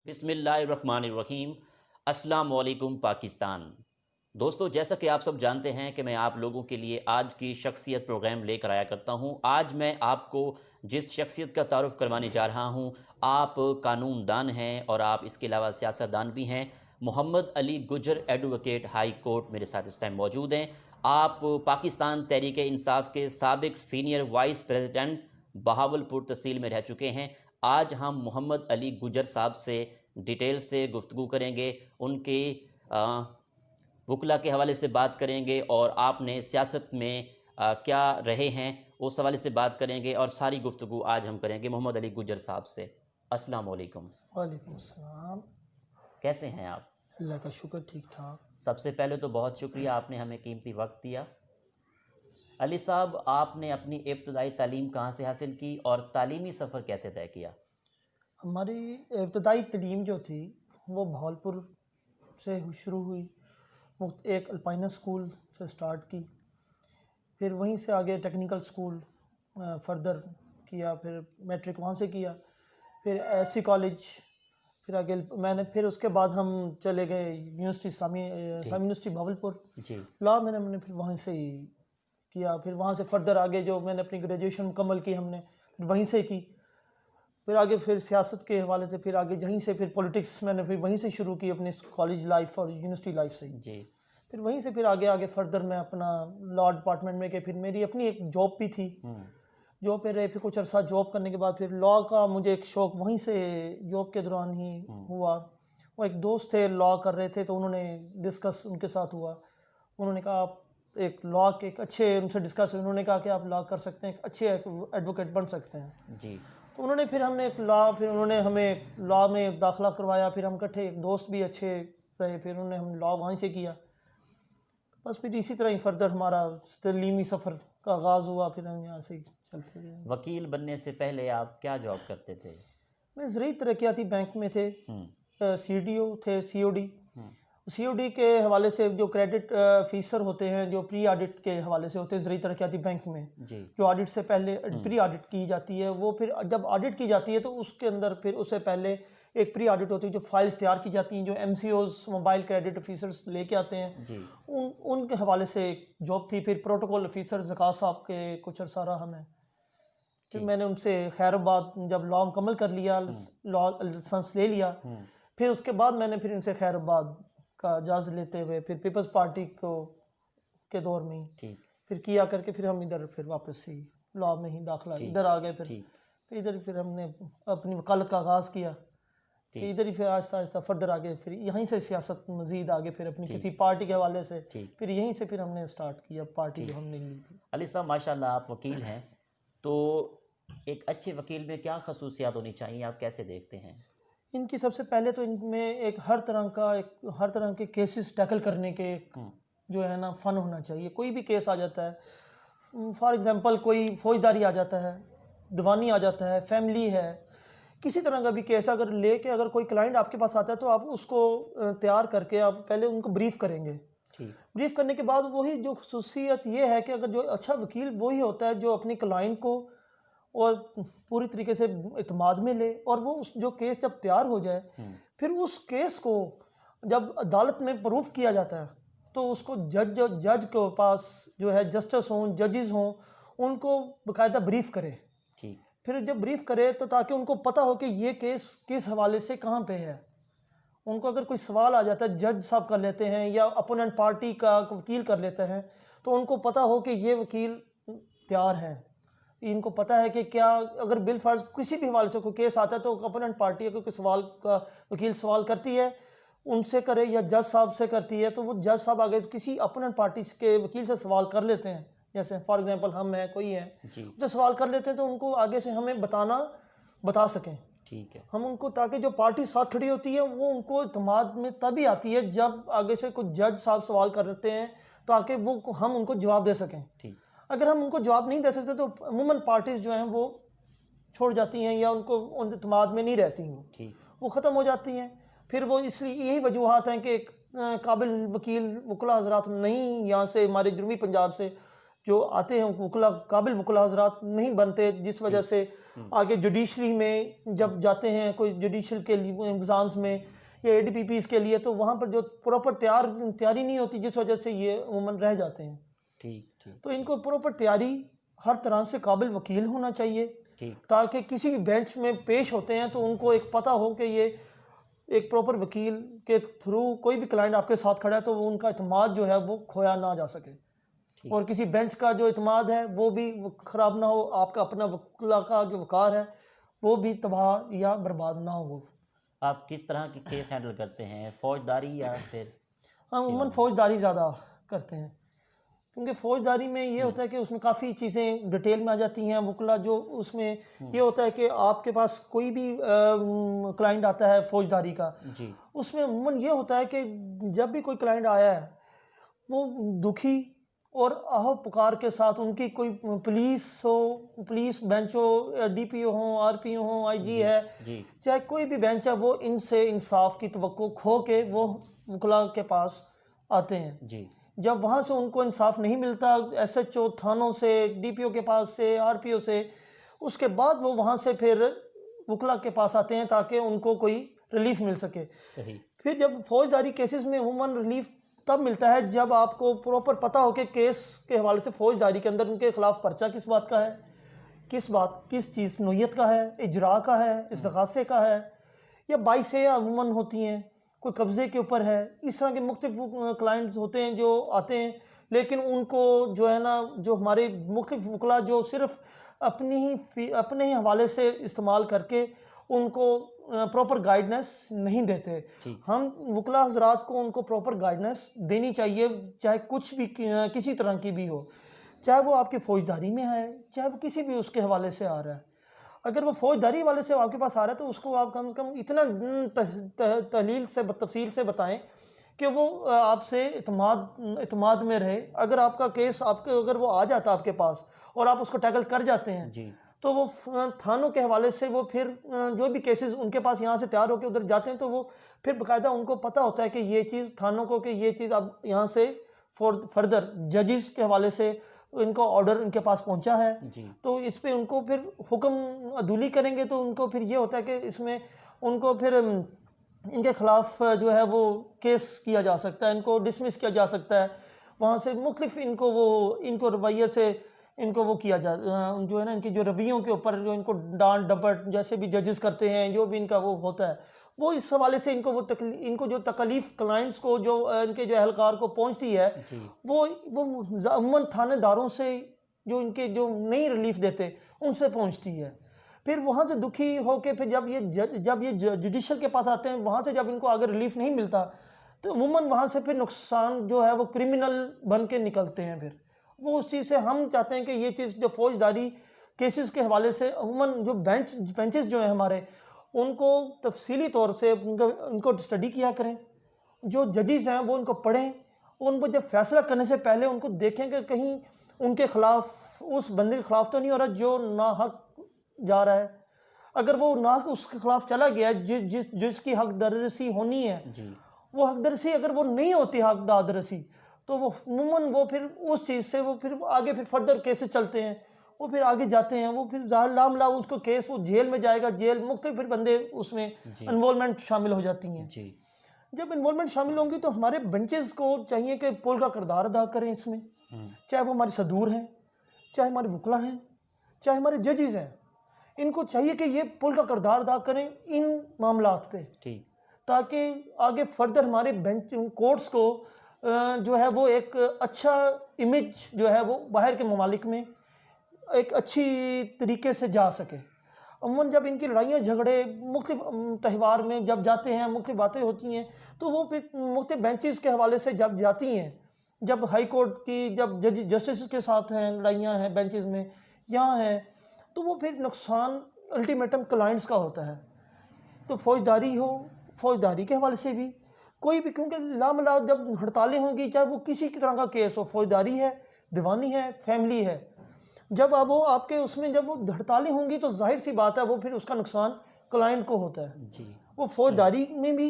بسم اللہ الرحمن الرحیم۔ السلام علیکم پاکستان۔ دوستو، جیسا کہ آپ سب جانتے ہیں کہ میں آپ لوگوں کے لیے آج کی شخصیت پروگرام لے کر آیا کرتا ہوں۔ آج میں آپ کو جس شخصیت کا تعارف کروانے جا رہا ہوں، آپ قانون دان ہیں اور آپ اس کے علاوہ سیاست دان بھی ہیں۔ محمد علی گجر ایڈوکیٹ ہائی کورٹ میرے ساتھ اس ٹائم موجود ہیں۔ آپ پاکستان تحریک انصاف کے سابق سینئر وائس پریزیڈنٹ بہاولپور تحصیل میں رہ چکے ہیں۔ آج ہم محمد علی گجر صاحب سے ڈیٹیل سے گفتگو کریں گے، ان کے وکلا کے حوالے سے بات کریں گے اور آپ نے سیاست میں کیا رہے ہیں اس حوالے سے بات کریں گے، اور ساری گفتگو آج ہم کریں گے محمد علی گجر صاحب سے۔ السلام علیکم۔ وعلیکم السلام۔ کیسے ہیں آپ؟ اللہ کا شکر، ٹھیک ٹھاک۔ سب سے پہلے تو بہت شکریہ، آپ نے ہمیں قیمتی وقت دیا۔ علی صاحب، آپ نے اپنی ابتدائی تعلیم کہاں سے حاصل کی اور تعلیمی سفر کیسے طے کیا؟ ہماری ابتدائی تعلیم جو تھی وہ بہاولپور سے شروع ہوئی، ایک الپائنہ اسکول سے سٹارٹ کی، پھر وہیں سے آگے ٹیکنیکل اسکول فردر کیا، پھر میٹرک وہاں سے کیا، پھر ایس سی کالج، پھر آگے پھر اس کے بعد ہم چلے گئے یونیورسٹی اسلامی یونیورسٹی بہاولپور، جی، لا میں نے پھر وہیں سے ہی کیا، پھر وہاں سے فردر آگے جو میں نے اپنی گریجویشن مکمل کی ہم نے پھر وہیں سے کی، پھر آگے پھر سیاست کے حوالے سے پھر آگے یہیں سے پھر پولیٹکس میں نے پھر وہیں سے شروع کی اپنی کالج لائف اور یونیورسٹی لائف سے، جی، پھر وہیں سے پھر آگے فردر میں اپنا لا ڈپارٹمنٹ میں کہ پھر میری اپنی ایک جاب بھی تھی، جاب پہ رہے، پھر کچھ عرصہ جاب کرنے کے بعد پھر لا کا مجھے ایک شوق وہیں سے جاب کے دوران ہی ہوا۔ وہ ایک دوست تھے لا کر رہے تھے، تو انہوں نے ڈسکس ان کے ساتھ ہوا، انہوں نے کہا آپ ایک لا کے ایک اچھے، ان سے ڈسکس، انہوں نے کہا کہ آپ لا کر سکتے ہیں، ایک اچھے ایڈوکیٹ بن سکتے ہیں۔ جی، تو انہوں نے پھر ہم نے ایک لا، پھر انہوں نے ہمیں لا میں داخلہ کروایا، پھر ہم اکٹھے ایک دوست بھی اچھے رہے، پھر انہوں نے ہم لا وہیں سے کیا، بس پھر اسی طرح ہی فردر ہمارا تعلیمی سفر کا آغاز ہوا، پھر ہم یہاں سے ہی چلتے گئے۔ وکیل بننے سے پہلے آپ کیا جاب کرتے تھے؟ میں زرعی ترقیاتی بینک میں تھے، سی ڈی او تھے، سی او ڈی، سی او ڈی کے حوالے سے جو کریڈٹ فیسر ہوتے ہیں جو پری آڈٹ کے حوالے سے ہوتے ہیں زرعی ترقیاتی بینک میں، جی، جو آڈٹ سے پہلے پری آڈٹ کی جاتی ہے، وہ پھر جب آڈٹ کی جاتی ہے تو اس کے اندر پھر اس سے پہلے ایک پری آڈٹ ہوتی ہے جو فائلز تیار کی جاتی ہیں، جو M C Os mobile credit officers لے کے آتے ہیں، جی، ان کے حوالے سے ایک جاب تھی۔ پھر پروٹوکول آفیسر زکوٰۃ صاحب کے کچھ عرصہ رہا میں، پھر میں نے ان سے خیر آباد جب لا مکمل کر لیا، لا لائسنس لے لیا، پھر اس کے بعد میں نے پھر ان سے خیر آباد کا اجازت لیتے ہوئے پھر پیپلز پارٹی کے دور میں ہی پھر کیا کر کے پھر ہم ادھر پھر واپس ہی لا میں ہی داخلہ ادھر آ گئے، پھر ادھر پھر ہم نے اپنی وکالت کا آغاز کیا، پھر ادھر ہی پھر آہستہ آہستہ فردر آگے پھر یہیں سے سیاست مزید آگے پھر اپنی کسی پارٹی کے حوالے سے پھر یہیں سے پھر ہم نے سٹارٹ کیا پارٹی جو ہم نے لی تھی۔ علی صاحب، ماشاءاللہ آپ وکیل ہیں، تو ایک اچھے وکیل میں کیا خصوصیات ہونی چاہیے، آپ کیسے دیکھتے ہیں؟ ان کی سب سے پہلے تو ان میں ایک ہر طرح کے کیسز ٹیکل کرنے کے جو ہے نا فن ہونا چاہیے۔ کوئی بھی کیس آ جاتا ہے، فار ایگزامپل کوئی فوجداری آ جاتا ہے، دیوانی آ جاتا ہے، فیملی ہے، کسی طرح کا بھی کیس اگر لے کے اگر کوئی کلائنٹ آپ کے پاس آتا ہے تو آپ اس کو تیار کر کے آپ پہلے ان کو بریف کریں گے۔ بریف کرنے کے بعد وہی جو خصوصیت یہ ہے کہ اگر جو اچھا وکیل وہی ہوتا ہے جو اپنی کلائنٹ کو اور پوری طریقے سے اعتماد میں لے، اور وہ اس جو کیس جب تیار ہو جائے پھر اس کیس کو جب عدالت میں پروف کیا جاتا ہے تو اس کو جج کے پاس جو ہے جسٹس ہوں، ججز ہوں، ان کو باقاعدہ بریف کرے، پھر جب بریف کرے تو تاکہ ان کو پتہ ہو کہ یہ کیس کس حوالے سے کہاں پہ ہے۔ ان کو اگر کوئی سوال آ جاتا ہے، جج صاحب کر لیتے ہیں یا اپوننٹ پارٹی کا وکیل کر لیتے ہیں، تو ان کو پتہ ہو کہ یہ وکیل تیار ہیں، ان کو پتہ ہے کہ کیا اگر بالفرض کسی بھی حوالے سے کوئی کیس آتا ہے تو اپوننٹ پارٹی اگر کوئی سوال کا وکیل سوال کرتی ہے ان سے کرے یا جج صاحب سے کرتی ہے، تو وہ جج صاحب آگے کسی اپوننٹ پارٹی کے وکیل سے سوال کر لیتے ہیں، جیسے فار ایگزامپل ہم ہیں، کوئی ہے جو سوال کر لیتے ہیں تو ان کو آگے سے ہمیں بتا سکیں ہم ان کو، تاکہ جو پارٹی ساتھ کھڑی ہوتی ہے وہ ان کو اعتماد میں تبھی آتی ہے جب آگے سے کچھ جج صاحب سوال کرتے ہیں تاکہ وہ ہم ان کو جواب دے سکیں۔ اگر ہم ان کو جواب نہیں دے سکتے تو عموماً پارٹیز جو ہیں وہ چھوڑ جاتی ہیں یا ان کو ان اعتماد میں نہیں رہتی ہیں، وہ ختم ہو جاتی ہیں۔ پھر وہ اس لیے یہی وجوہات ہیں کہ قابل وکیل وکلا حضرات نہیں یہاں سے ہمارے جنوبی پنجاب سے جو آتے ہیں وکلا قابل وکلا حضرات نہیں بنتے، جس وجہ سے آگے جوڈیشری میں جب جاتے ہیں کوئی جوڈیشل کے ایگزامز میں یا اے ڈی پی پیز کے لیے، تو وہاں پر جو پراپر تیاری نہیں ہوتی، جس وجہ سے یہ عموماً رہ جاتے ہیں. تو ان کو پراپر تیاری، ہر طرح سے قابل وکیل ہونا چاہیے تاکہ کسی بھی بینچ میں پیش ہوتے ہیں تو ان کو ایک پتہ ہو کہ یہ ایک پراپر وکیل کے تھرو کوئی بھی کلائنٹ آپ کے ساتھ کھڑا ہے تو وہ ان کا اعتماد جو ہے وہ کھویا نہ جا سکے، اور کسی بینچ کا جو اعتماد ہے وہ بھی خراب نہ ہو، آپ کا اپنا وکلا کا جو وقار ہے وہ بھی تباہ یا برباد نہ ہو. آپ کس طرح کے کیس ہینڈل کرتے ہیں، فوجداری یا پھر؟ ہم عموماً فوجداری زیادہ کرتے ہیں، کیونکہ فوجداری میں یہ ہوتا ہے کہ اس میں کافی چیزیں ڈیٹیل میں آ جاتی ہیں. وکلا جو اس میں یہ ہوتا ہے کہ آپ کے پاس کوئی بھی کلائنٹ آتا ہے فوجداری کا، اس میں عموماً یہ ہوتا ہے کہ جب بھی کوئی کلائنٹ آیا ہے وہ دکھی اور آہو پکار کے ساتھ، ان کی کوئی پولیس بینچ ہو، ڈی پی او ہوں، آر پی او ہوں، آئی جی ہے، چاہے کوئی بھی بینچ ہے، وہ ان سے انصاف کی توقع کھو کے وہ وکلا کے پاس آتے ہیں. جب وہاں سے ان کو انصاف نہیں ملتا، ایس ایچ او تھانوں سے، ڈی پی او کے پاس سے، آر پی او سے، اس کے بعد وہ وہاں سے پھر وکلا کے پاس آتے ہیں تاکہ ان کو کوئی ریلیف مل سکے. پھر جب فوجداری کیسز میں عموماً ریلیف تب ملتا ہے جب آپ کو پراپر پتہ ہو کہ کیس کے حوالے سے فوجداری کے اندر ان کے خلاف پرچہ کس بات کا ہے، کس چیز نوعیت کا ہے، اجراء کا ہے، استغاثے کا ہے، یا باعثیں عموماً ہوتی ہیں، کوئی قبضے کے اوپر ہے. اس طرح کے مختلف کلائنٹس ہوتے ہیں جو آتے ہیں، لیکن ان کو جو ہے نا، جو ہمارے مختلف وکلا جو صرف اپنے ہی حوالے سے استعمال کر کے ان کو پراپر گائیڈنس نہیں دیتے. ہم وکلا حضرات کو ان کو پراپر گائیڈنس دینی چاہیے، چاہے کچھ بھی کسی طرح کی بھی ہو، چاہے وہ آپ کی فوجداری میں ہے، چاہے وہ کسی بھی اس کے حوالے سے آ رہا ہے. اگر وہ فوجداری والے سے آپ کے پاس آ رہا ہے تو اس کو آپ کم سے کم اتنا تحلیل سے تفصیل سے بتائیں کہ وہ آپ سے اعتماد میں رہے. اگر آپ کا کیس اگر وہ آ جاتا آپ کے پاس اور آپ اس کو ٹیکل کر جاتے ہیں تو وہ تھانوں کے حوالے سے وہ پھر جو بھی کیسز ان کے پاس یہاں سے تیار ہو کے ادھر جاتے ہیں تو وہ پھر باقاعدہ ان کو پتہ ہوتا ہے کہ یہ چیز تھانوں کو، کہ یہ چیز اب یہاں سے فردر ججز کے حوالے سے ان کو آرڈر ان کے پاس پہنچا ہے، تو اس پہ ان کو پھر حکم عدولی کریں گے تو ان کو پھر یہ ہوتا ہے کہ اس میں ان کو پھر ان کے خلاف جو ہے وہ کیس کیا جا سکتا ہے، ان کو ڈسمس کیا جا سکتا ہے. وہاں سے مختلف ان کو رویے سے ان کو وہ کیا جو ہے نا، ان کے جو رویوں کے اوپر جو ان کو ڈانٹ ڈپٹ جیسے بھی ججز کرتے ہیں، جو بھی ان کا وہ ہوتا ہے، وہ اس حوالے سے ان کو جو تکلیف کلائنٹس کو، جو ان کے جو اہلکار کو پہنچتی ہے، وہ عموماً تھانے داروں سے جو ان کے جو نہیں ریلیف دیتے ان سے پہنچتی ہے. پھر وہاں سے دکھی ہو کے پھر جب یہ جوڈیشل کے پاس آتے ہیں، وہاں سے جب ان کو آگے ریلیف نہیں ملتا تو عموماً وہاں سے پھر نقصان جو ہے وہ کرمنل بن کے نکلتے ہیں. پھر وہ اس چیز سے ہم چاہتے ہیں کہ یہ چیز جو فوجداری کیسز کے حوالے سے عموماً جو بینچز جو ہیں ہمارے، ان کو تفصیلی طور سے ان کو اسٹڈی کیا کریں. جو ججز ہیں وہ ان کو پڑھیں، ان کو جب فیصلہ کرنے سے پہلے ان کو دیکھیں کہ کہیں ان کے خلاف، اس بندے کے خلاف تو نہیں ہو رہا جو ناحق جا رہا ہے. اگر وہ ناحق اس کے خلاف چلا گیا جس کی حق دررسی ہونی ہے، وہ حق دررسی اگر وہ نہیں ہوتی حق دررسی، تو وہ عموماً وہ پھر اس چیز سے وہ پھر آگے پھر فردر کیسز چلتے ہیں، وہ پھر آگے جاتے ہیں، وہ پھر ظاہر لاملا اس کو کیس، وہ جیل میں جائے گا، جیل مختلف پھر بندے اس میں انوالومنٹ شامل ہو جاتی ہیں. جب انوالومنٹ شامل ہوں گی تو ہمارے بنچز کو چاہیے کہ پول کا کردار ادا کریں اس میں، چاہے وہ ہمارے صدور ہیں، چاہے ہمارے وکلا ہیں، چاہے ہمارے ججز ہیں. ان کو چاہیے کہ یہ پول کا کردار ادا کریں ان معاملات پہ، تاکہ آگے فردر ہمارے کورٹس کو جو ہے وہ ایک اچھا امیج جو ہے وہ باہر کے ممالک میں ایک اچھی طریقے سے جا سکے. عموماً جب ان کی لڑائیاں جھگڑے مختلف تہوار میں جب جاتے ہیں، مختلف باتیں ہوتی ہیں، تو وہ پھر مختلف بینچز کے حوالے سے جب جاتی ہیں، جب ہائی کورٹ کی جب جسٹس کے ساتھ ہیں لڑائیاں ہیں بینچز میں یہاں ہیں، تو وہ پھر نقصان الٹیمیٹم کلائنٹس کا ہوتا ہے. تو فوجداری کے حوالے سے بھی کوئی بھی، کیونکہ لاملا جب ہڑتالیں ہوں گی، چاہے وہ کسی طرح کا کیس ہو، فوجداری ہے، دیوانی ہے، فیملی ہے، جب وہ آپ کے اس میں جب وہ ہڑتالیں ہوں گی تو ظاہر سی بات ہے وہ پھر اس کا نقصان کلائنٹ کو ہوتا ہے. وہ فوجداری میں بھی،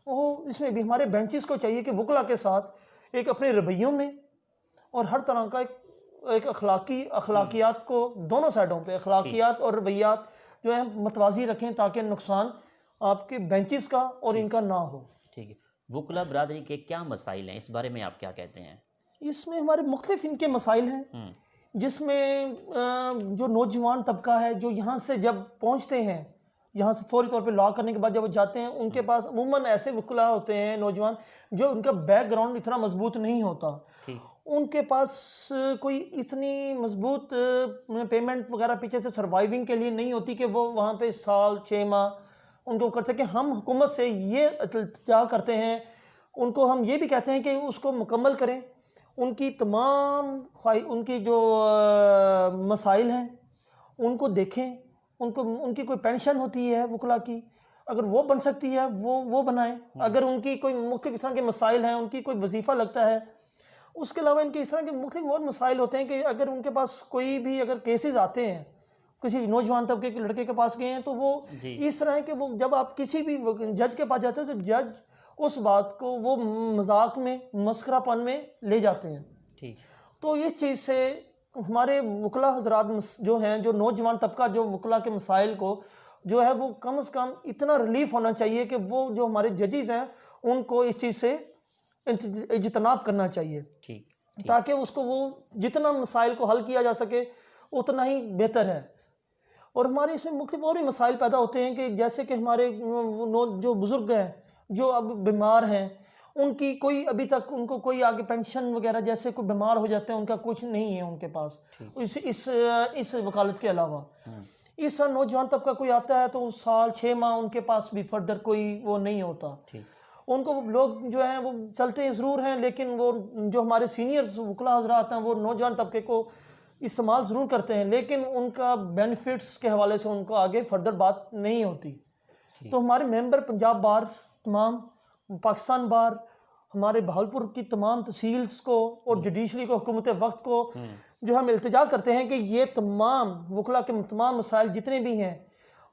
وہ اس میں بھی ہمارے بینچز کو چاہیے کہ وکلا کے ساتھ ایک اپنے رویوں میں اور ہر طرح کا ایک ایک اخلاقیات کو دونوں سائڈوں پہ اخلاقیات اور رویات جو ہیں متوازی رکھیں تاکہ نقصان آپ کے بینچز کا اور ان کا نہ ہو. ٹھیک ہے. وکلا برادری کے کیا مسائل ہیں، اس بارے میں آپ کیا کہتے ہیں؟ اس میں ہمارے مختلف ان کے مسائل ہیں، جس میں جو نوجوان طبقہ ہے جو یہاں سے جب پہنچتے ہیں، یہاں سے فوری طور پہ لا کرنے کے بعد جب وہ جاتے ہیں، ان کے پاس عموماً ایسے وکلا ہوتے ہیں نوجوان جو ان کا بیک گراؤنڈ اتنا مضبوط نہیں ہوتا. ان کے پاس کوئی اتنی مضبوط پیمنٹ وغیرہ پیچھے سے سروائیونگ کے لیے نہیں ہوتی کہ وہ وہاں پہ سال 6 ماہ ان کو کر سکے. ہم حکومت سے یہ التجا کرتے ہیں، ان کو ہم یہ بھی کہتے ہیں کہ اس کو مکمل کریں. ان کی تمام ان کی جو مسائل ہیں ان کو دیکھیں. ان کی کوئی پینشن ہوتی ہے وکلا کی، اگر وہ بن سکتی ہے وہ بنائیں. اگر ان کی کوئی مختلف اس طرح کے مسائل ہیں، ان کی کوئی وظیفہ لگتا ہے. اس کے علاوہ ان کے اس طرح کے مختلف اور مسائل ہوتے ہیں کہ اگر ان کے پاس کوئی بھی اگر کیسز آتے ہیں، کسی نوجوان طبقے کے لڑکے کے پاس گئے ہیں، تو وہ اس طرح ہے کہ وہ جب آپ کسی بھی جج کے پاس جاتے ہیں تو جج اس بات کو وہ مذاق میں مسخرہ پن میں لے جاتے ہیں. تو اس چیز سے ہمارے وکلا حضرات جو ہیں، جو نوجوان طبقہ جو وکلا کے مسائل کو جو ہے وہ کم از کم اتنا ریلیف ہونا چاہیے کہ وہ جو ہمارے ججز ہیں ان کو اس چیز سے اجتناب کرنا چاہیے، تاکہ اس کو وہ جتنا مسائل کو حل کیا جا سکے اتنا ہی بہتر ہے. اور ہمارے اس میں مختلف اور بھی مسائل پیدا ہوتے ہیں کہ جیسے کہ ہمارے جو بزرگ ہیں جو اب بیمار ہیں، ان کی کوئی ابھی تک ان کو کوئی آگے پینشن وغیرہ جیسے کوئی بیمار ہو جاتے ہیں ان کا کچھ نہیں ہے ان کے پاس اس وکالت کے علاوہ. اس طرح نوجوان طبقہ کوئی آتا ہے تو سال 6 ماہ ان کے پاس بھی فردر کوئی وہ نہیں ہوتا. ان کو لوگ جو ہیں وہ چلتے ضرور ہیں، لیکن وہ جو ہمارے سینئر وکلا حضرات ہیں وہ نوجوان طبقے کو استعمال ضرور کرتے ہیں، لیکن ان کا بینیفٹس کے حوالے سے ان کو آگے فردر بات نہیں ہوتی. تو ہمارے ممبر پنجاب بار تمام، پاکستان بار، ہمارے بہاولپور کی تمام تحصیلز کو اور جوڈیشری کو، حکومت وقت کو جو ہم التجا کرتے ہیں کہ یہ تمام وکلا کے تمام مسائل جتنے بھی ہیں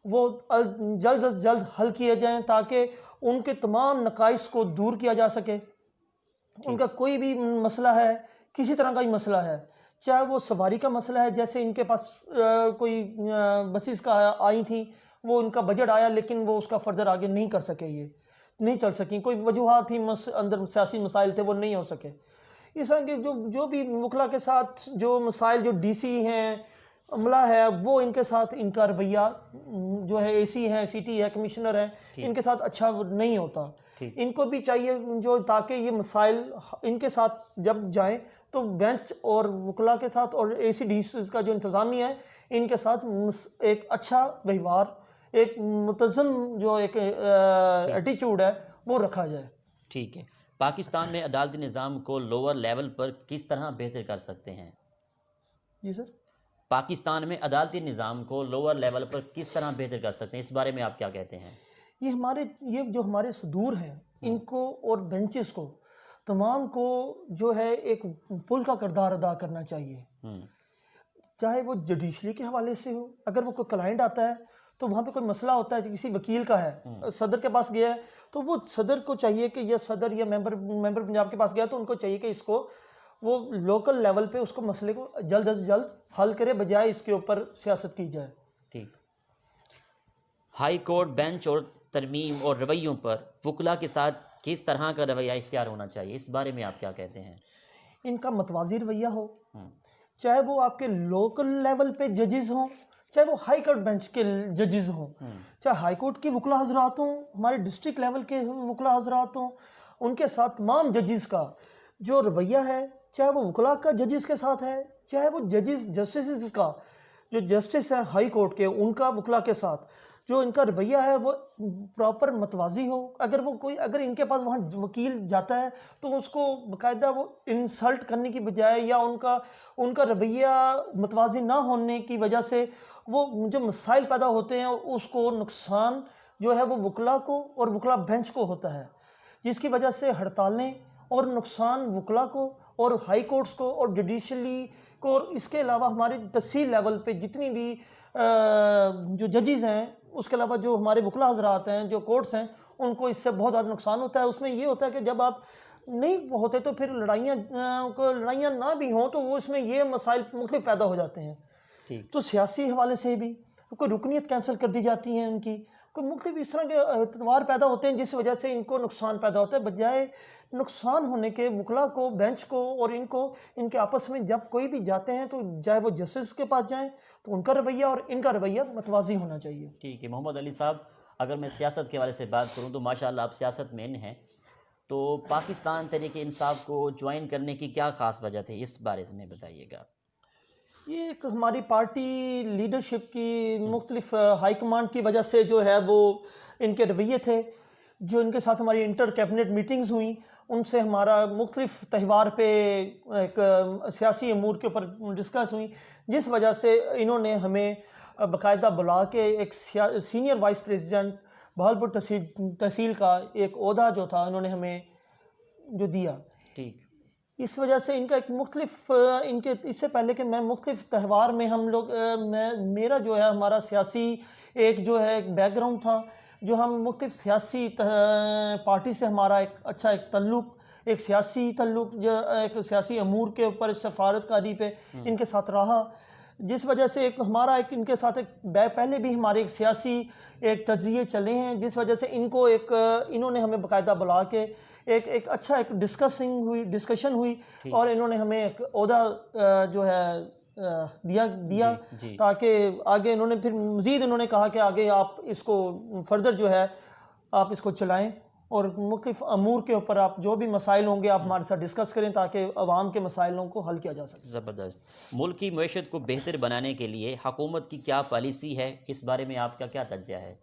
وہ جلد از جلد حل کیے جائیں تاکہ ان کے تمام نقائص کو دور کیا جا سکے. ان کا کوئی بھی مسئلہ ہے، کسی طرح کا بھی مسئلہ ہے، چاہے وہ سواری کا مسئلہ ہے، جیسے ان کے پاس کوئی بسیز کا آئی تھیں، وہ ان کا بجٹ آیا لیکن وہ اس کا فردر آگے نہیں کر سکے، یہ نہیں چل سکیں، کوئی وجوہات تھی، اندر سیاسی مسائل تھے، وہ نہیں ہو سکے. اس طرح کے جو بھی وکلا کے ساتھ جو مسائل، جو ڈی سی ہیں، عملہ ہے، وہ ان کے ساتھ ان کا رویہ جو ہے اے سی ہے، سی ٹی ہے، کمشنر ہے، ان کے ساتھ اچھا نہیں ہوتا. ان کو بھی چاہیے جو تاکہ یہ مسائل ان کے ساتھ جب جائیں تو بینچ اور وکلا کے ساتھ اور اے سی ڈی سی کا جو انتظامیہ ہے ان کے ساتھ ایک اچھا ویوہار، ایک متزن جو ایک ایٹیچیوڈ ہے وہ رکھا جائے. ٹھیک ہے. پاکستان میں عدالتی نظام کو لوور لیول پر کس طرح بہتر کر سکتے ہیں؟ جی سر. پاکستان میں عدالتی نظام کو لوور لیول پر کس طرح بہتر کر سکتے ہیں، اس بارے میں آپ کیا کہتے ہیں؟ یہ جو ہمارے صدور ہیں ان کو اور بینچز کو تمام کو جو ہے ایک پل کا کردار ادا کرنا چاہیے. چاہے وہ جوڈیشری کے حوالے سے ہو، اگر وہ کوئی کلائنٹ آتا ہے تو وہاں پہ کوئی مسئلہ ہوتا ہے کسی وکیل کا ہے، صدر کے پاس گیا ہے تو وہ صدر کو چاہیے کہ یہ صدر یا ممبر پنجاب کے پاس گیا تو ان کو چاہیے کہ اس کو وہ لوکل لیول پہ اس کو مسئلے کو جلد از جلد حل کرے، بجائے اس کے اوپر سیاست کی جائے. ٹھیک. ہائی کورٹ بینچ اور ترمیم اور رویوں پر وکلا کے ساتھ کس طرح کا رویہ اختیار ہونا چاہیے، اس بارے میں آپ کیا کہتے ہیں؟ ان کا متوازی رویہ ہو، چاہے وہ آپ کے لوکل لیول پہ ججز ہوں، چاہے وہ ہائی کورٹ بینچ کے ججز ہوں، چاہے ہائی کورٹ کے وکلا حضرات ہوں، ہمارے ڈسٹرکٹ لیول کے وکلا حضرات ہوں، ان کے ساتھ تمام ججز کا جو رویہ ہے، چاہے وہ وکلا کا ججز کے ساتھ ہے، چاہے وہ جسٹسز کا جو جسٹس ہیں ہائی کورٹ کے ان کا وکلا کے ساتھ جو ان کا رویہ ہے وہ پراپر متوازی ہو. اگر ان کے پاس وہاں وکیل جاتا ہے تو اس کو باقاعدہ وہ انسلٹ کرنے کی بجائے یا ان کا رویہ متوازی نہ ہونے کی وجہ سے وہ جو مسائل پیدا ہوتے ہیں اس کو نقصان جو ہے وہ وکلا کو اور وکلا بینچ کو ہوتا ہے، جس کی وجہ سے ہڑتالیں اور نقصان وکلا کو اور ہائی کورٹس کو اور جوڈیشلی کو، اور اس کے علاوہ ہماری تحصیل لیول پہ جتنی بھی جو ججز ہیں، اس کے علاوہ جو ہمارے وکلا حضرات ہیں، جو کورٹس ہیں، ان کو اس سے بہت زیادہ نقصان ہوتا ہے. اس میں یہ ہوتا ہے کہ جب آپ نہیں ہوتے تو پھر لڑائیاں نہ بھی ہوں تو وہ اس میں یہ مسائل مختلف پیدا ہو جاتے ہیں. ٹھیک. تو سیاسی حوالے سے بھی کوئی رکنیت کینسل کر دی جاتی ہیں ان کی، کوئی مختلف اس طرح کے اعتبار پیدا ہوتے ہیں جس وجہ سے ان کو نقصان پیدا ہوتا ہے. بجائے نقصان ہونے کے وکلاء کو، بینچ کو اور ان کے آپس میں جب کوئی بھی جاتے ہیں تو چاہے وہ جسٹس کے پاس جائیں تو ان کا رویہ اور ان کا رویہ متوازی ہونا چاہیے. ٹھیک ہے محمد علی صاحب، اگر میں سیاست کے حوالے سے بات کروں تو ماشاءاللہ آپ سیاست مین ہیں، تو پاکستان تحریک انصاف کو جوائن کرنے کی کیا خاص وجہ تھی، اس بارے میں بتائیے گا. یہ ایک ہماری پارٹی لیڈرشپ کی مختلف ہائی کمانڈ کی وجہ سے جو ہے وہ ان کے رویے تھے، جو ان کے ساتھ ہماری انٹر کیبنٹ میٹنگز ہوئیں، ان سے ہمارا مختلف تہوار پہ ایک سیاسی امور کے اوپر ڈسکس ہوئیں، جس وجہ سے انہوں نے ہمیں باقاعدہ بلا کے ایک سینئر وائس پریزیڈنٹ بہاولپور تحصیل کا ایک عہدہ جو تھا انہوں نے ہمیں جو دیا. ٹھیک. اس وجہ سے ان کا ایک مختلف اس سے پہلے کہ میں مختلف تہوار میں ہم لوگ میرا جو ہے ہمارا سیاسی ایک جو ہے ایک بیک گراؤنڈ تھا، جو ہم مختلف سیاسی پارٹی سے ہمارا ایک اچھا ایک سیاسی تعلق جو ایک سیاسی امور کے اوپر سفارتکاری پہ ان کے ساتھ رہا، جس وجہ سے ایک ہمارا ایک ان کے ساتھ پہلے بھی ہمارے ایک سیاسی ایک تجزیے چلے ہیں، جس وجہ سے انہوں نے ہمیں باقاعدہ بلا کے ایک اچھا ایک ڈسکشن ہوئی اور انہوں نے ہمیں ایک عہدہ جو ہے دیا جی. تاکہ آگے انہوں نے پھر مزید انہوں نے کہا کہ آگے آپ اس کو فردر جو ہے آپ اس کو چلائیں اور مختلف امور کے اوپر آپ جو بھی مسائل ہوں گے آپ ہمارے ساتھ ڈسکس کریں تاکہ عوام کے مسائلوں کو حل کیا جا سکے. زبردست. ملک کی معیشت کو بہتر بنانے کے لیے حکومت کی کیا پالیسی ہے، اس بارے میں آپ کا کیا تجزیہ ہے؟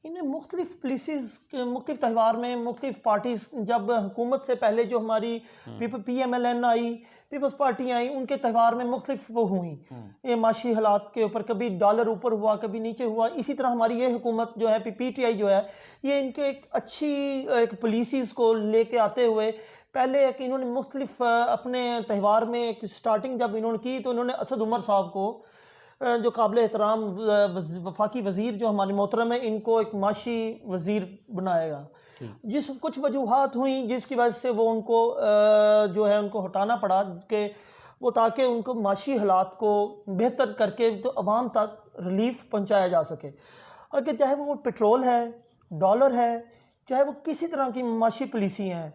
انہیں مختلف پالیسیز مختلف تہوار میں مختلف پارٹیز جب حکومت سے پہلے جو ہماری پی ایم ایل این آئی، پیپلز پارٹی آئی، ان کے تہوار میں مختلف وہ ہوئیں یہ معاشی حالات کے اوپر، کبھی ڈالر اوپر ہوا کبھی نیچے ہوا. اسی طرح ہماری یہ حکومت جو ہے پی ٹی آئی جو ہے یہ ان کے ایک اچھی ایک پالیسیز کو لے کے آتے ہوئے پہلے ایک انہوں نے مختلف اپنے تہوار میں ایک سٹارٹنگ جب انہوں نے کی تو انہوں نے اسد عمر صاحب کو جو قابل احترام وفاقی وزیر جو ہمارے محترم ہیں ان کو ایک معاشی وزیر بنایا گا. جس کچھ وجوہات ہوئیں جس کی وجہ سے وہ ان کو جو ہے ان کو ہٹانا پڑا کہ وہ تاکہ ان کو معاشی حالات کو بہتر کر کے تو عوام تک ریلیف پہنچایا جا سکے. اگر چاہے وہ پیٹرول ہے، ڈالر ہے، چاہے وہ کسی طرح کی معاشی پالیسی ہیں،